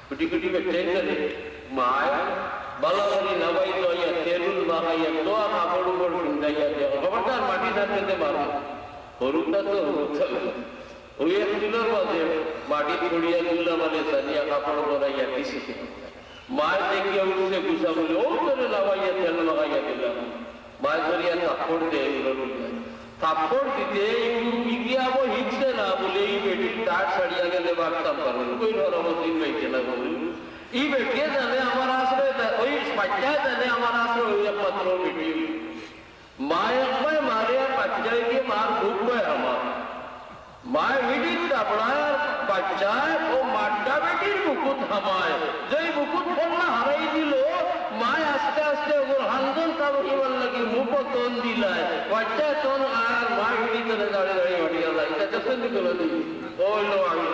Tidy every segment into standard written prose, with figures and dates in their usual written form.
কুটি কুটি বেটেন করে মায় বালাবাড়ি নামাই দইয়া তেলুল মাখাইয়া তোয়া কাপড় উপর কিনদাইয়া দেওয়া খবরদার মাটি থাকতে পারবো হরুটা তো ওই এক দিনের মাঝে মাটি ছড়িয়া দিল মানে সানিয়া কাপড় বড়াইয়া দিছি মায়ের দেখিয়া উঠছে গুছা বলে ও করে নামাইয়া তেল লাগাইয়া দিলাম মায়ের ধরিয়া থাপ্পড় দেয় থাপ্পড় দিতে একটু বিকিয়াবো হিটছে না বলে এই বেটির দাঁড় ছাড়িয়া গেলে বাড়তাম পারবেন কই নরমতিন পাইছে না বলুন এই বেটিয়ে জানে আমার আশ্রয় ওই বাচ্চায় জানে আমার আশ্রয় ওই একমাত্র বেটি মায় একবার মারিয়া বাচ্চায় গিয়ে মার ভুক পায় আমার মায়ের বেটির দাবড়ায় বাচ্চায় ও মাড্ডা বেটির মুকুট হামায় যেই মুকুট ফোননা হারাই দিল মায় আস্তে আস্তে ওর হান্দন তাবর লাগি মুখ তন দিলায় বাচ্চায় তন আর মা বেটি তনে দাঁড়িয়ে দাঁড়িয়ে বাড়িয়া যায় এটা যখন দিল ওই লো আমি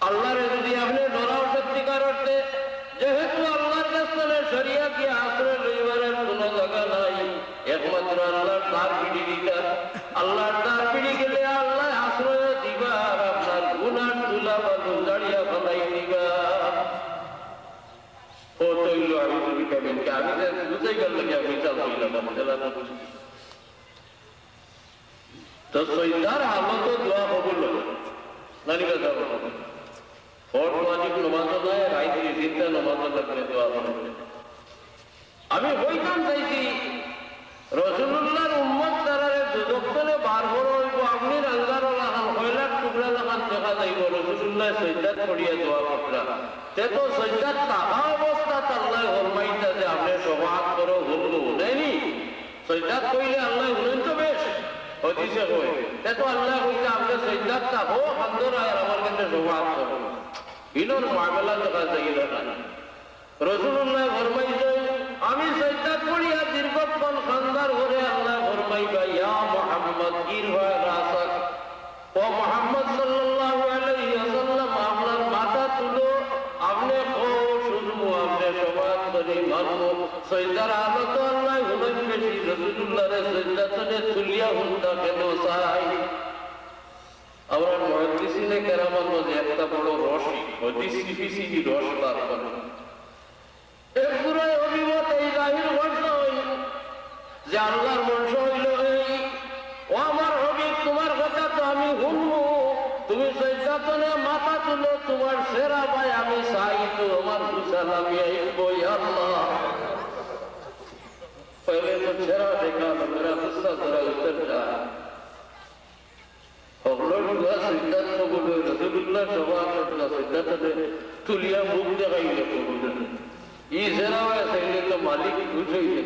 আল্লাহরে যদি আপনি ডরাও সত্যিকার অর্থে যেহেতু আল্লাহর কাছে শরিয়া কি আশ্রয় লইবারের কোন জায়গা নাই একমাত্র আল্লাহর তার পিড়ি দিতা আল্লাহর তার পিড়ি গেলে আল্লাহ আশ্রয় দিবা আর আপনার গুনার তুলা বা দাঁড়িয়া ফলাই দিবা ও তৈল আমি তুমি কেমন কে আমি বুঝে গেল কি আমি চাল হইলাম তো সৈদার হালত দোয়া কবুল নানিকা যাবো আমি হইতাম চাইছি রসুল্লাহর উম্মত তারারে দুজনে বার বড় হইব আপনি রাঙ্গার হইলার টুকরা লাগান দেখা যাইব রসুল্লাহ সৈদাত করিয়া দোয়া করা সে তো সৈদাত তাহা অবস্থা আল্লাহ হরমাইতা যে আপনি সমাজ করো হলো নেয়নি সৈদাত কইলে আল্লাহ হলেন তো বেশ হদিসে কই সে তো আল্লাহ কইতে আপনি সৈদাত তাহো হান্দর আর আমার কাছে সমাজ করো ইনোর মামলা দেখা যাইল না রসুল্লাহ ফরমাইছে আমি সৈদাত করিয়া দীর্ঘক্ষণ খান্দার ঘরে আল্লাহ ফরমাইবা ইয়া মুহাম্মদ ইরফা রাসাক ও মুহাম্মদ সাল্লাল্লাহু আলাইহি ওয়াসাল্লাম আপনার মাথা তুলো আপনি ও শুনবো আপনি সমাজ করি মানবো সৈদার আলত আল্লাহ হুনন বেশি রসুল্লাহরে সৈদাতনে তুলিয়া হুন্দা কেন চাই আমরা মহাদিসিনে কেরামত মধ্যে একটা বড় রসি হদিস সিপিসি রস বার করে এক পুরাই অভিমত এই জাহির বর্ষ হইল যে আল্লাহর বর্ষ হইল এই ও আমার হবি তোমার কথা তো আমি শুনবো তুমি সৈদাতনে মাথা তুলো তোমার সেরা ভাই আমি চাই তো আমার গুছাল আমি আইব আল্লাহ पहले तो चेहरा देखा तो मेरा गुस्सा जरा उतर जाए রসুল্লাহ সভা তুলিয়া মুখ দেখাইলে ই জেরা হয় তো মালিক খুশ হয়ে